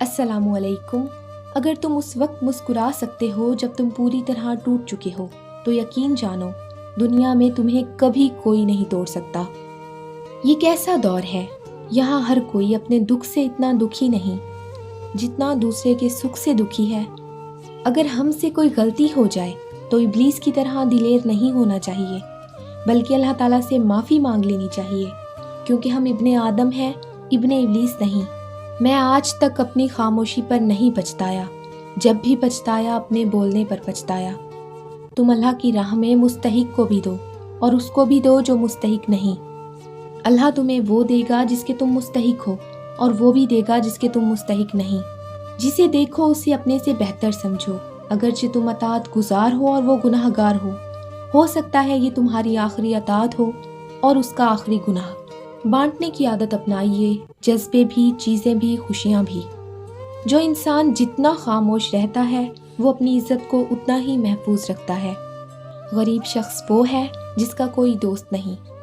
السلام علیکم۔ اگر تم اس وقت مسکرا سکتے ہو جب تم پوری طرح ٹوٹ چکے ہو تو یقین جانو دنیا میں تمہیں کبھی کوئی نہیں توڑ سکتا۔ یہ کیسا دور ہے، یہاں ہر کوئی اپنے دکھ سے اتنا دکھی نہیں جتنا دوسرے کے سکھ سے دکھی ہے۔ اگر ہم سے کوئی غلطی ہو جائے تو ابلیس کی طرح دلیر نہیں ہونا چاہیے، بلکہ اللہ تعالیٰ سے معافی مانگ لینی چاہیے، کیونکہ ہم ابن آدم ہیں، ابن ابلیس نہیں۔ میں آج تک اپنی خاموشی پر نہیں پچھتایا، جب بھی پچھتایا اپنے بولنے پر پچھتایا۔ تم اللہ کی راہ میں مستحق کو بھی دو اور اس کو بھی دو جو مستحق نہیں۔ اللہ تمہیں وہ دے گا جس کے تم مستحق ہو، اور وہ بھی دے گا جس کے تم مستحق نہیں۔ جسے دیکھو اسے اپنے سے بہتر سمجھو، اگرچہ تم اطاعت گزار ہو اور وہ گناہ گار ہو سکتا ہے یہ تمہاری آخری اطاعت ہو اور اس کا آخری گناہ۔ بانٹنے کی عادت اپنائیے، جذبے بھی، چیزیں بھی، خوشیاں بھی۔ جو انسان جتنا خاموش رہتا ہے وہ اپنی عزت کو اتنا ہی محفوظ رکھتا ہے۔ غریب شخص وہ ہے جس کا کوئی دوست نہیں۔